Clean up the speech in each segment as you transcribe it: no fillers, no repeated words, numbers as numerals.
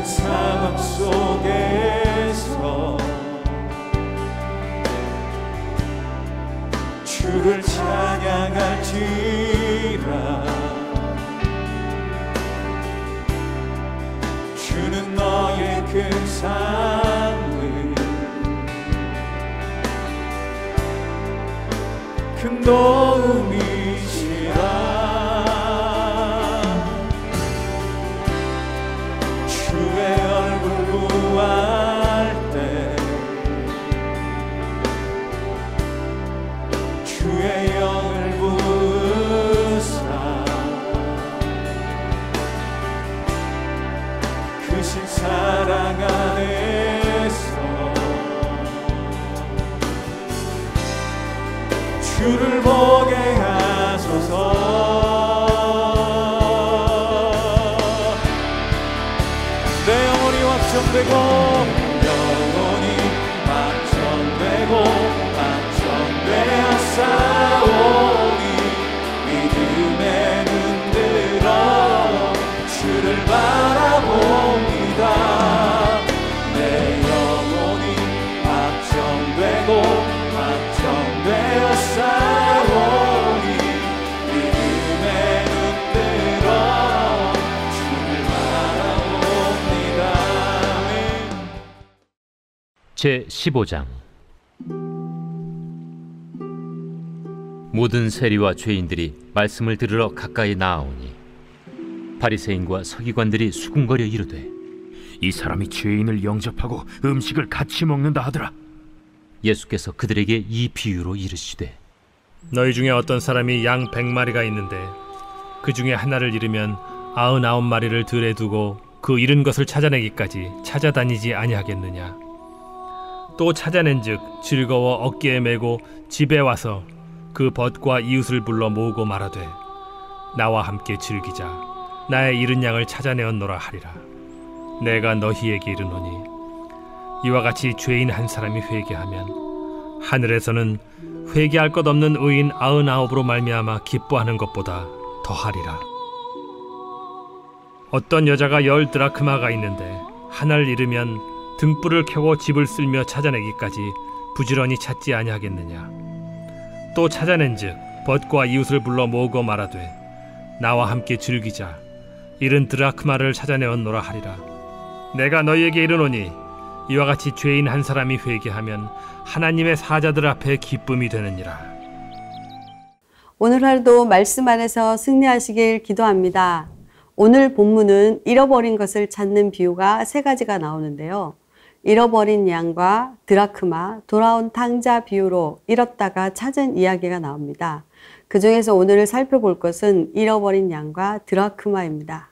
상황 속에서 주를 찬양할지라. 주는 너의 큰 삶을 큰 도움이시라. 주의 얼굴 구할 때 주의 영을 부으사 크신 사랑 안에서 주를 보게 하소서. 내 영혼이 확정되고 영혼이 확정되고 확정되었사오니 믿음에 눈들어 주를 바라봅니다. 내 영혼이 확정되고 확정되었사오니 믿음에 눈들어 주를 바라봅니다. 제15장. 모든 세리와 죄인들이 말씀을 들으러 가까이 나아오니 바리새인과 서기관들이 수군거려 이르되, 이 사람이 죄인을 영접하고 음식을 같이 먹는다 하더라. 예수께서 그들에게 이 비유로 이르시되, 너희 중에 어떤 사람이 양 100마리가 있는데 그 중에 하나를 잃으면 99마리를 들에 두고 그 잃은 것을 찾아내기까지 찾아다니지 아니하겠느냐. 또 찾아낸즉 즐거워 어깨에 메고 집에 와서 그 벗과 이웃을 불러 모으고 말하되, 나와 함께 즐기자. 나의 잃은 양을 찾아내었노라 하리라. 내가 너희에게 이르노니 이와 같이 죄인 한 사람이 회개하면 하늘에서는 회개할 것 없는 의인 99으로 말미암아 기뻐하는 것보다 더하리라. 어떤 여자가 10 드라크마가 있는데 하나를 잃으면 등불을 켜고 집을 쓸며 찾아내기까지 부지런히 찾지 아니하겠느냐. 또 찾아낸즉 벗과 이웃을 불러 모으고 말하되, 나와 함께 즐기자. 잃은 드라크마를 찾아내었노라 하리라. 내가 너희에게 이르노니 이와 같이 죄인 한 사람이 회개하면 하나님의 사자들 앞에 기쁨이 되느니라. 오늘 하루도 말씀 안에서 승리하시길 기도합니다. 오늘 본문은 잃어버린 것을 찾는 비유가 3가지가 나오는데요. 잃어버린 양과 드라크마, 돌아온 탕자 비유로 잃었다가 찾은 이야기가 나옵니다. 그 중에서 오늘 살펴볼 것은 잃어버린 양과 드라크마입니다.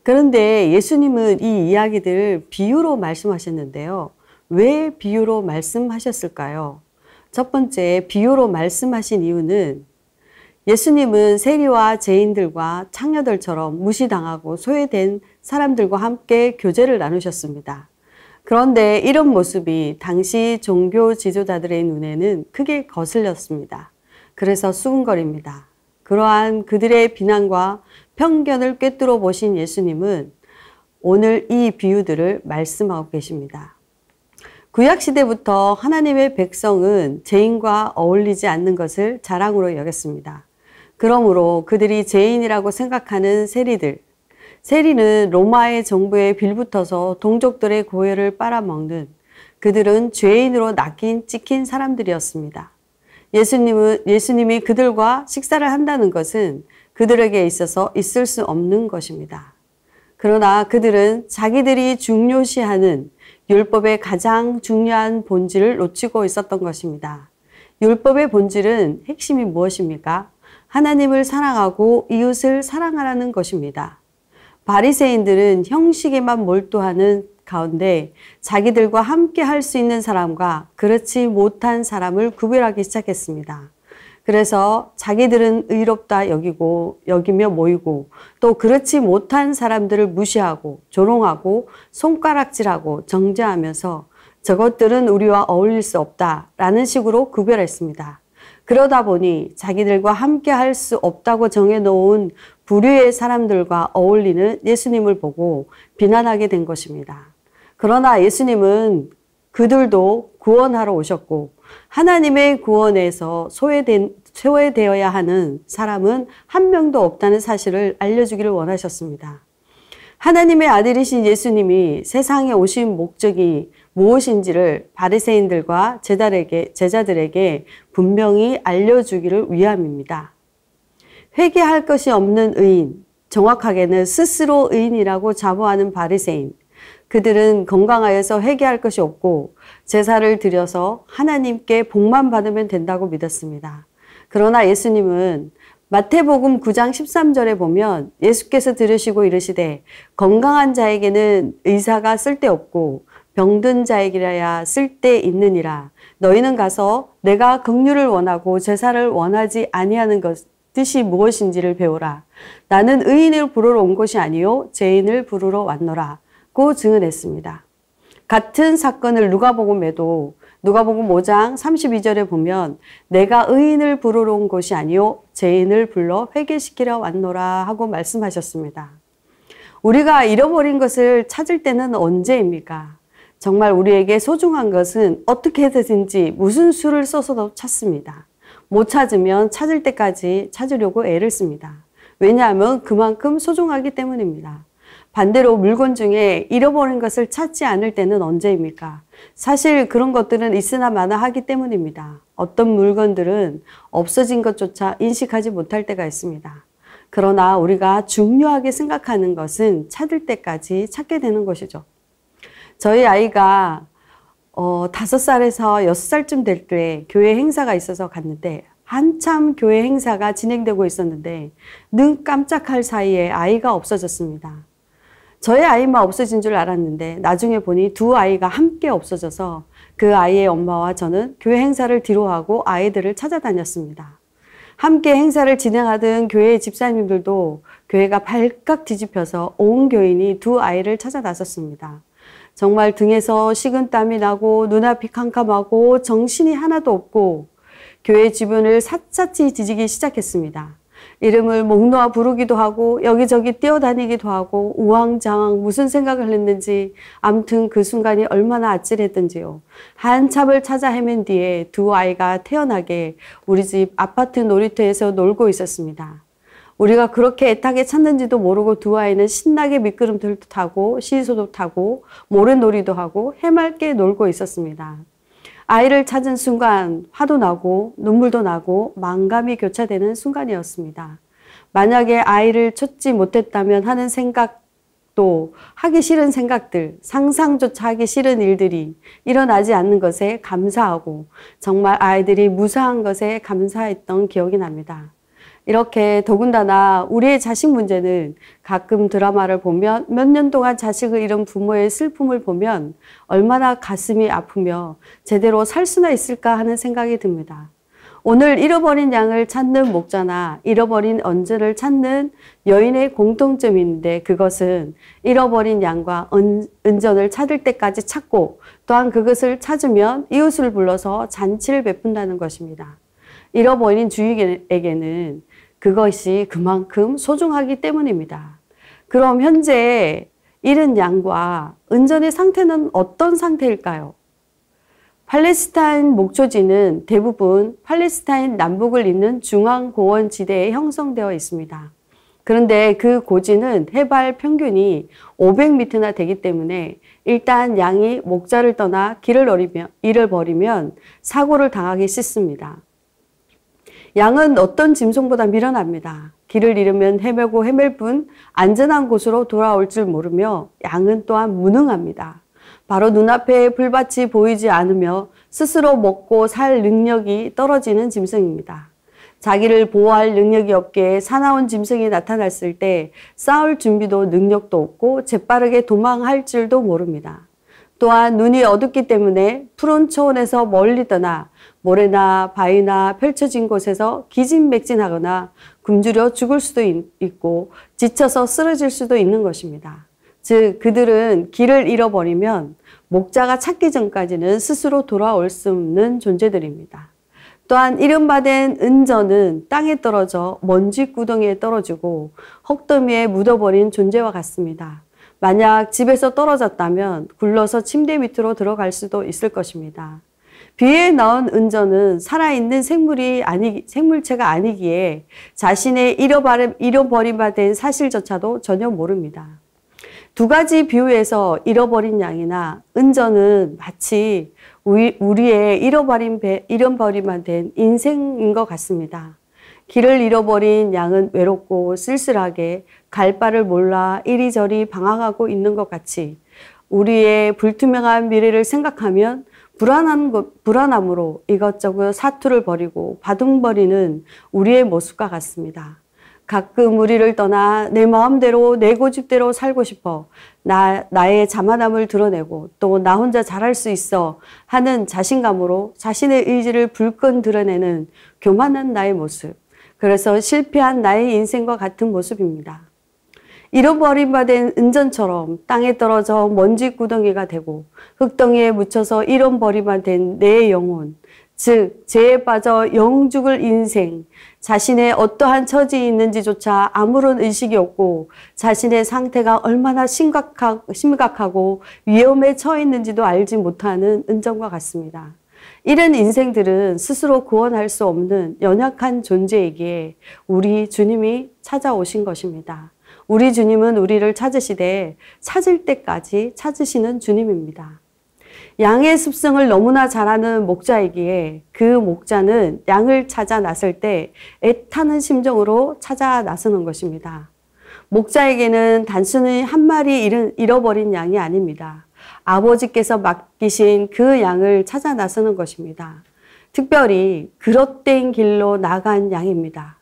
그런데 예수님은 이 이야기들을 비유로 말씀하셨는데요. 왜 비유로 말씀하셨을까요? 첫 번째, 비유로 말씀하신 이유는 예수님은 세리와 죄인들과 창녀들처럼 무시당하고 소외된 사람들과 함께 교제를 나누셨습니다. 그런데 이런 모습이 당시 종교 지도자들의 눈에는 크게 거슬렸습니다. 그래서 수군거립니다. 그러한 그들의 비난과 편견을 꿰뚫어 보신 예수님은 오늘 이 비유들을 말씀하고 계십니다. 구약시대부터 하나님의 백성은 죄인과 어울리지 않는 것을 자랑으로 여겼습니다. 그러므로 그들이 죄인이라고 생각하는 세리는 로마의 정부에 빌붙어서 동족들의 고혈을 빨아먹는, 그들은 죄인으로 찍힌 사람들이었습니다. 예수님이 그들과 식사를 한다는 것은 그들에게 있어서 있을 수 없는 것입니다. 그러나 그들은 자기들이 중요시하는 율법의 가장 중요한 본질을 놓치고 있었던 것입니다. 율법의 본질은 핵심이 무엇입니까? 하나님을 사랑하고 이웃을 사랑하라는 것입니다. 바리새인들은 형식에만 몰두하는 가운데 자기들과 함께 할 수 있는 사람과 그렇지 못한 사람을 구별하기 시작했습니다. 그래서 자기들은 의롭다 여기며 모이고, 또 그렇지 못한 사람들을 무시하고 조롱하고 손가락질하고 정죄하면서 저것들은 우리와 어울릴 수 없다라는 식으로 구별했습니다. 그러다 보니 자기들과 함께 할 수 없다고 정해놓은 부류의 사람들과 어울리는 예수님을 보고 비난하게 된 것입니다. 그러나 예수님은 그들도 구원하러 오셨고 하나님의 구원에서 소외되어야 하는 사람은 한 명도 없다는 사실을 알려주기를 원하셨습니다. 하나님의 아들이신 예수님이 세상에 오신 목적이 무엇인지를 바리새인들과 제자들에게 분명히 알려주기를 위함입니다. 회개할 것이 없는 의인, 정확하게는 스스로 의인이라고 자부하는 바리새인, 그들은 건강하여서 회개할 것이 없고 제사를 드려서 하나님께 복만 받으면 된다고 믿었습니다. 그러나 예수님은 마태복음 9장 13절에 보면 예수께서 들으시고 이르시되 건강한 자에게는 의사가 쓸데없고 병든 자에게라야 쓸데있느니라. 너희는 가서 내가 긍휼을 원하고 제사를 원하지 아니하는 뜻이 무엇인지를 배우라. 나는 의인을 부르러 온 것이 아니요 죄인을 부르러 왔노라. 고 증언했습니다. 같은 사건을 누가복음에도 누가복음 5장 32절에 보면 내가 의인을 부르러 온 것이 아니요 죄인을 불러 회개시키려 왔노라 하고 말씀하셨습니다. 우리가 잃어버린 것을 찾을 때는 언제입니까? 정말 우리에게 소중한 것은 어떻게 해서든지 무슨 수를 써서도 찾습니다. 못 찾으면 찾을 때까지 찾으려고 애를 씁니다. 왜냐하면 그만큼 소중하기 때문입니다. 반대로 물건 중에 잃어버린 것을 찾지 않을 때는 언제입니까? 사실 그런 것들은 있으나 마나 하기 때문입니다. 어떤 물건들은 없어진 것조차 인식하지 못할 때가 있습니다. 그러나 우리가 중요하게 생각하는 것은 찾을 때까지 찾게 되는 것이죠. 저희 아이가 5살에서 6살쯤 될 때 교회 행사가 있어서 갔는데 한참 교회 행사가 진행되고 있었는데 눈 깜짝할 사이에 아이가 없어졌습니다. 저의 아이만 없어진 줄 알았는데 나중에 보니 두 아이가 함께 없어져서 그 아이의 엄마와 저는 교회 행사를 뒤로하고 아이들을 찾아다녔습니다. 함께 행사를 진행하던 교회 집사님들도 교회가 발칵 뒤집혀서 온 교인이 두 아이를 찾아 나섰습니다. 정말 등에서 식은땀이 나고 눈앞이 캄캄하고 정신이 하나도 없고 교회 주변을 샅샅이 뒤지기 시작했습니다. 이름을 목 놓아 부르기도 하고 여기저기 뛰어다니기도 하고 우왕좌왕 무슨 생각을 했는지 아무튼 그 순간이 얼마나 아찔했던지요. 한참을 찾아 헤맨 뒤에 두 아이가 태연하게 우리 집 아파트 놀이터에서 놀고 있었습니다. 우리가 그렇게 애타게 찾는지도 모르고 두 아이는 신나게 미끄럼틀도 타고 시소도 타고 모래놀이도 하고 해맑게 놀고 있었습니다. 아이를 찾은 순간 화도 나고 눈물도 나고 만감이 교차되는 순간이었습니다. 만약에 아이를 찾지 못했다면 하는 생각도 하기 싫은 생각들, 상상조차 하기 싫은 일들이 일어나지 않는 것에 감사하고 정말 아이들이 무사한 것에 감사했던 기억이 납니다. 이렇게 더군다나 우리의 자식 문제는 가끔 드라마를 보면 몇 년 동안 자식을 잃은 부모의 슬픔을 보면 얼마나 가슴이 아프며 제대로 살 수나 있을까 하는 생각이 듭니다. 오늘 잃어버린 양을 찾는 목자나 잃어버린 언제를 찾는 여인의 공통점이 있는데 그것은 잃어버린 양과 은전을 찾을 때까지 찾고 또한 그것을 찾으면 이웃을 불러서 잔치를 베푼다는 것입니다. 잃어버린 주인에게는 그것이 그만큼 소중하기 때문입니다. 그럼 현재 잃은 양과 은전의 상태는 어떤 상태일까요? 팔레스타인 목초지는 대부분 팔레스타인 남북을 잇는 중앙고원 지대에 형성되어 있습니다. 그런데 그 고지는 해발 평균이 500m나 되기 때문에 일단 양이 목자를 떠나 길을 잃어버리면 사고를 당하기 쉽습니다. 양은 어떤 짐승보다 미련합니다. 길을 잃으면 헤매고 헤맬 뿐 안전한 곳으로 돌아올 줄 모르며 양은 또한 무능합니다. 바로 눈앞에 불밭이 보이지 않으며 스스로 먹고 살 능력이 떨어지는 짐승입니다. 자기를 보호할 능력이 없게 사나운 짐승이 나타났을 때 싸울 준비도 능력도 없고 재빠르게 도망할 줄도 모릅니다. 또한 눈이 어둡기 때문에 푸른 초원에서 멀리 떠나 모래나 바위나 펼쳐진 곳에서 기진맥진하거나 굶주려 죽을 수도 있고 지쳐서 쓰러질 수도 있는 것입니다. 즉 그들은 길을 잃어버리면 목자가 찾기 전까지는 스스로 돌아올 수 없는 존재들입니다. 또한 이른바된 은전은 땅에 떨어져 먼지 구덩이에 떨어지고 흙더미에 묻어버린 존재와 같습니다. 만약 집에서 떨어졌다면 굴러서 침대 밑으로 들어갈 수도 있을 것입니다. 비에 나온 은전은 살아있는 생물체가 아니기에 자신의 잃어버린 바 된 사실조차도 전혀 모릅니다. 두 가지 비유에서 잃어버린 양이나 은전은 마치 우리의 잃어버린 바 된 인생인 것 같습니다. 길을 잃어버린 양은 외롭고 쓸쓸하게 갈 바를 몰라 이리저리 방황하고 있는 것 같이 우리의 불투명한 미래를 생각하면 불안함으로 이것저것 사투를 벌이고 바둥거리는 우리의 모습과 같습니다. 가끔 우리를 떠나 내 마음대로 내 고집대로 살고 싶어 나의 자만함을 드러내고 또 나 혼자 잘할 수 있어 하는 자신감으로 자신의 의지를 불끈 드러내는 교만한 나의 모습. 그래서 실패한 나의 인생과 같은 모습입니다. 잃어버린 바 된 은전처럼 땅에 떨어져 먼지 구덩이가 되고 흙덩이에 묻혀서 잃어버린 된 내 영혼, 즉 죄에 빠져 영죽을 인생, 자신의 어떠한 처지에 있는지조차 아무런 의식이 없고 자신의 상태가 얼마나 심각하고 위험에 처해 있는지도 알지 못하는 은전과 같습니다. 이런 인생들은 스스로 구원할 수 없는 연약한 존재이기에 우리 주님이 찾아오신 것입니다. 우리 주님은 우리를 찾으시되 찾을 때까지 찾으시는 주님입니다. 양의 습성을 너무나 잘 아는 목자이기에 그 목자는 양을 찾아 나설 때 애타는 심정으로 찾아 나서는 것입니다. 목자에게는 단순히 한 마리 잃어버린 양이 아닙니다. 아버지께서 맡기신 그 양을 찾아 나서는 것입니다. 특별히 그릇된 길로 나간 양입니다.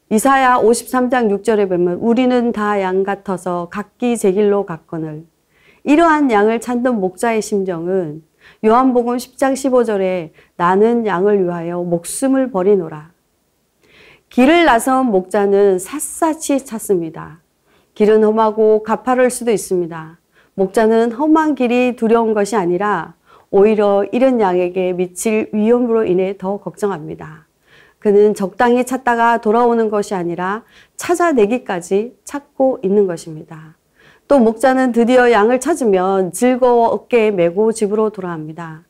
이사야 53장 6절에 보면 우리는 다 양 같아서 각기 제 길로 갔거늘. 이러한 양을 찾는 목자의 심정은 요한복음 10장 15절에 나는 양을 위하여 목숨을 버리노라. 길을 나선 목자는 샅샅이 찾습니다. 길은 험하고 가파를 수도 있습니다. 목자는 험한 길이 두려운 것이 아니라 오히려 이런 양에게 미칠 위험으로 인해 더 걱정합니다. 그는 적당히 찾다가 돌아오는 것이 아니라 찾아내기까지 찾고 있는 것입니다. 또 목자는 드디어 양을 찾으면 즐거워 어깨에 메고 집으로 돌아갑니다.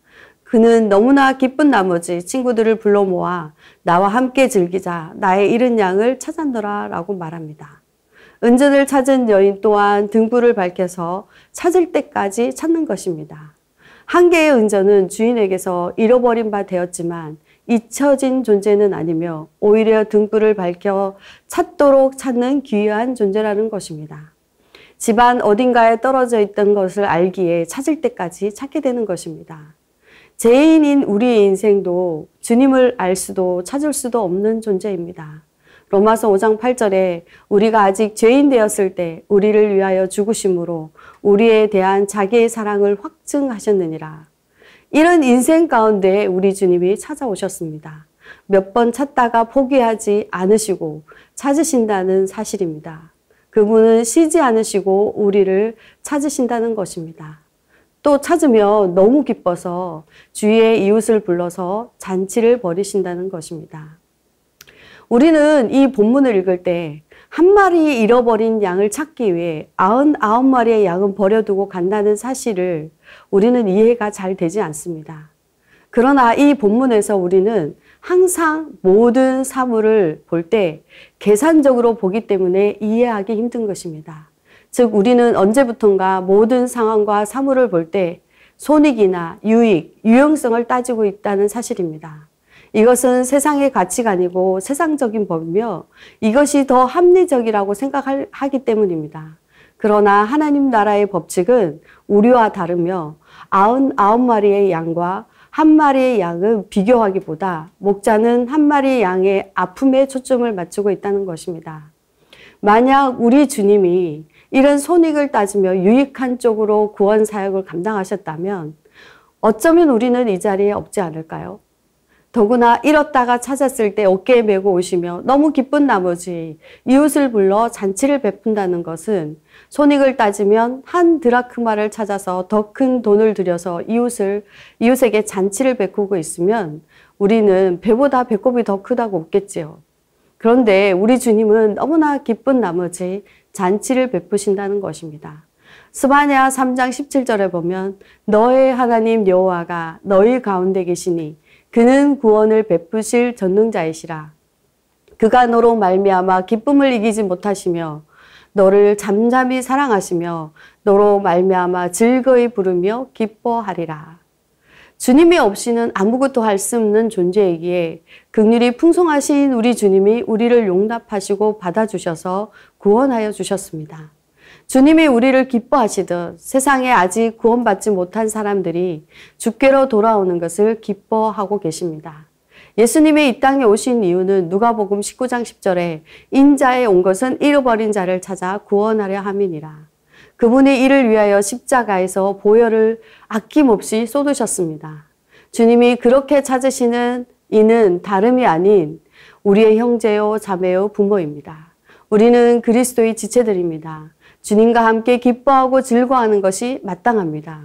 그는 너무나 기쁜 나머지 친구들을 불러 모아 나와 함께 즐기자, 나의 잃은 양을 찾았노라 라고 말합니다. 은전을 찾은 여인 또한 등불을 밝혀서 찾을 때까지 찾는 것입니다. 한 개의 은전은 주인에게서 잃어버린 바 되었지만 잊혀진 존재는 아니며 오히려 등불을 밝혀 찾도록 찾는 귀한 존재라는 것입니다. 집안 어딘가에 떨어져 있던 것을 알기에 찾을 때까지 찾게 되는 것입니다. 죄인인 우리의 인생도 주님을 알 수도 찾을 수도 없는 존재입니다. 로마서 5장 8절에 우리가 아직 죄인 되었을 때 우리를 위하여 죽으심으로 우리에 대한 자기의 사랑을 확증하셨느니라. 이런 인생 가운데 우리 주님이 찾아오셨습니다. 몇 번 찾다가 포기하지 않으시고 찾으신다는 사실입니다. 그분은 쉬지 않으시고 우리를 찾으신다는 것입니다. 또 찾으면 너무 기뻐서 주위의 이웃을 불러서 잔치를 벌이신다는 것입니다. 우리는 이 본문을 읽을 때 한 마리 잃어버린 양을 찾기 위해 99마리의 양은 버려두고 간다는 사실을 우리는 이해가 잘 되지 않습니다. 그러나 이 본문에서 우리는 항상 모든 사물을 볼 때 계산적으로 보기 때문에 이해하기 힘든 것입니다. 즉 우리는 언제부턴가 모든 상황과 사물을 볼 때 손익이나 유익, 유용성을 따지고 있다는 사실입니다. 이것은 세상의 가치관이고 세상적인 법이며 이것이 더 합리적이라고 생각하기 때문입니다. 그러나 하나님 나라의 법칙은 우리와 다르며 99마리의 양과 한 마리의 양은 비교하기보다 목자는 한 마리의 양의 아픔에 초점을 맞추고 있다는 것입니다. 만약 우리 주님이 이런 손익을 따지며 유익한 쪽으로 구원 사역을 감당하셨다면 어쩌면 우리는 이 자리에 없지 않을까요? 더구나 잃었다가 찾았을 때 어깨에 메고 오시며 너무 기쁜 나머지 이웃을 불러 잔치를 베푼다는 것은 손익을 따지면 한 드라크마를 찾아서 더 큰 돈을 들여서 이웃에게 잔치를 베푸고 있으면 우리는 배보다 배꼽이 더 크다고 웃겠지요. 그런데 우리 주님은 너무나 기쁜 나머지 잔치를 베푸신다는 것입니다. 스바냐 3장 17절에 보면 너의 하나님 여호와가 너희 가운데 계시니 그는 구원을 베푸실 전능자이시라. 그가 너로 말미암아 기쁨을 이기지 못하시며 너를 잠잠히 사랑하시며 너로 말미암아 즐거이 부르며 기뻐하리라. 주님이 없이는 아무것도 할 수 없는 존재이기에 긍휼이 풍성하신 우리 주님이 우리를 용납하시고 받아주셔서 구원하여 주셨습니다. 주님이 우리를 기뻐하시듯 세상에 아직 구원받지 못한 사람들이 주께로 돌아오는 것을 기뻐하고 계십니다. 예수님이 이 땅에 오신 이유는 누가복음 19장 10절에 인자에 온 것은 잃어버린 자를 찾아 구원하려 함이니라. 그분이 이를 위하여 십자가에서 보혈을 아낌없이 쏟으셨습니다. 주님이 그렇게 찾으시는 이는 다름이 아닌 우리의 형제요 자매요 부모입니다. 우리는 그리스도의 지체들입니다. 주님과 함께 기뻐하고 즐거워하는 것이 마땅합니다.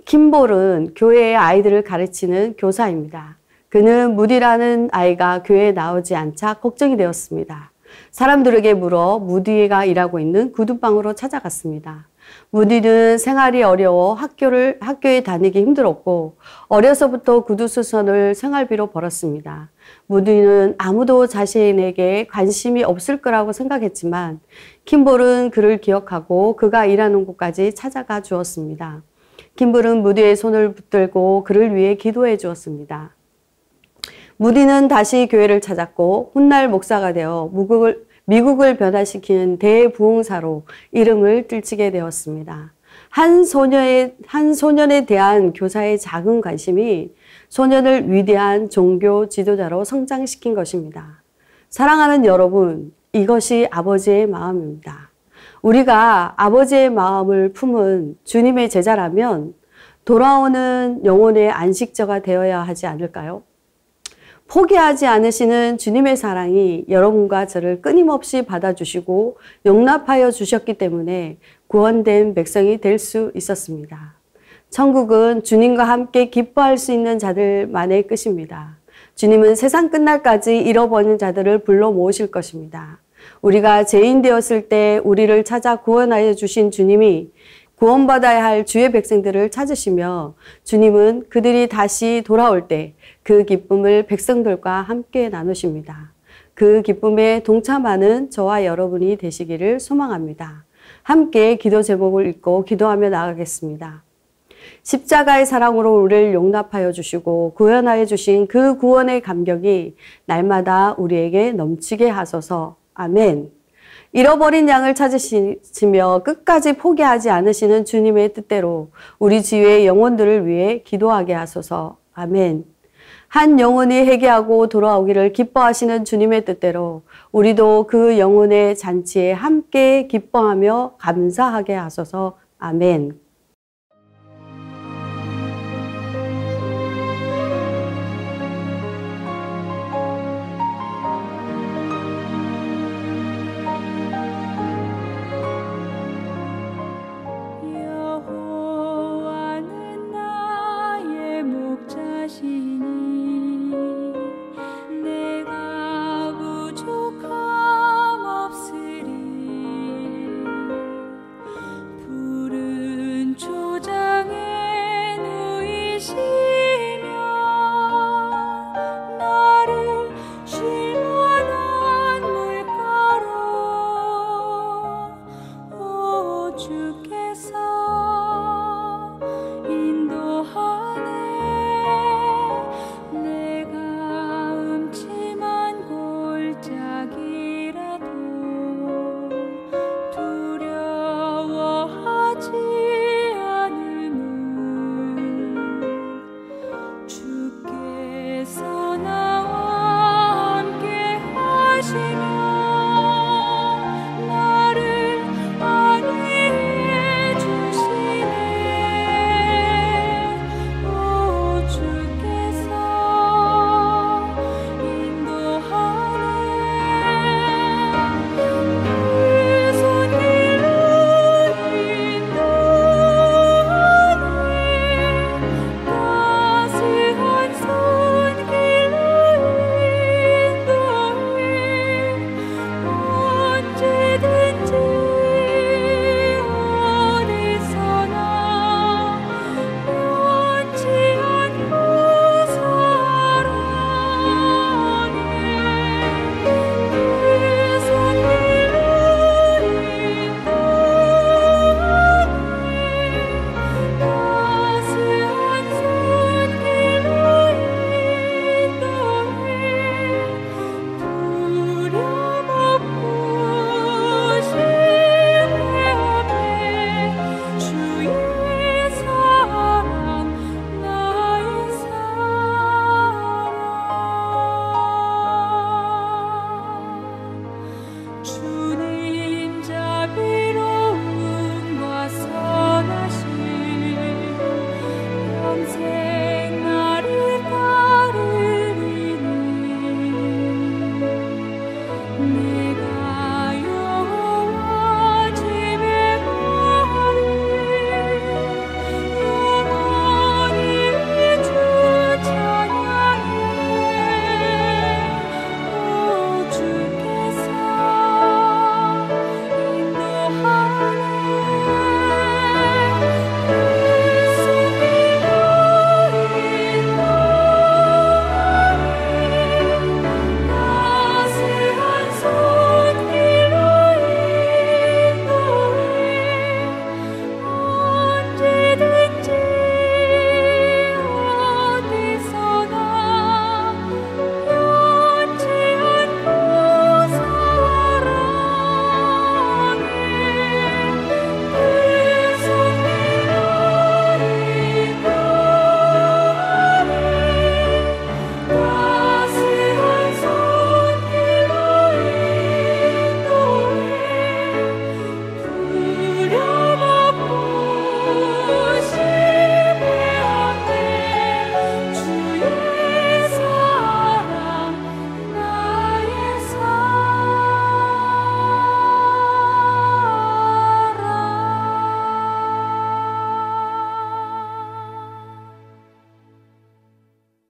킴볼은 교회의 아이들을 가르치는 교사입니다. 그는 무디라는 아이가 교회에 나오지 않자 걱정이 되었습니다. 사람들에게 물어 무디가 일하고 있는 구두방으로 찾아갔습니다. 무디는 생활이 어려워 학교에 다니기 힘들었고 어려서부터 구두수선을 생활비로 벌었습니다. 무디는 아무도 자신에게 관심이 없을 거라고 생각했지만 킴볼은 그를 기억하고 그가 일하는 곳까지 찾아가 주었습니다. 킴볼은 무디의 손을 붙들고 그를 위해 기도해 주었습니다. 무디는 다시 교회를 찾았고 훗날 목사가 되어 미국을 변화시키는 대부흥사로 이름을 뜰치게 되었습니다. 한 소년에 대한 교사의 작은 관심이 소년을 위대한 종교 지도자로 성장시킨 것입니다. 사랑하는 여러분, 이것이 아버지의 마음입니다. 우리가 아버지의 마음을 품은 주님의 제자라면 돌아오는 영혼의 안식처가 되어야 하지 않을까요? 포기하지 않으시는 주님의 사랑이 여러분과 저를 끊임없이 받아주시고 용납하여 주셨기 때문에 구원된 백성이 될 수 있었습니다. 천국은 주님과 함께 기뻐할 수 있는 자들만의 끝입니다. 주님은 세상 끝날까지 잃어버린 자들을 불러 모으실 것입니다. 우리가 죄인 되었을 때 우리를 찾아 구원하여 주신 주님이 구원받아야 할 주의 백성들을 찾으시며 주님은 그들이 다시 돌아올 때 그 기쁨을 백성들과 함께 나누십니다. 그 기쁨에 동참하는 저와 여러분이 되시기를 소망합니다. 함께 기도 제목을 읽고 기도하며 나가겠습니다. 십자가의 사랑으로 우리를 용납하여 주시고 구원하여 주신 그 구원의 감격이 날마다 우리에게 넘치게 하소서. 아멘. 잃어버린 양을 찾으시며 끝까지 포기하지 않으시는 주님의 뜻대로 우리 지위의 영혼들을 위해 기도하게 하소서. 아멘. 한 영혼이 회개하고 돌아오기를 기뻐하시는 주님의 뜻대로 우리도 그 영혼의 잔치에 함께 기뻐하며 감사하게 하소서. 아멘.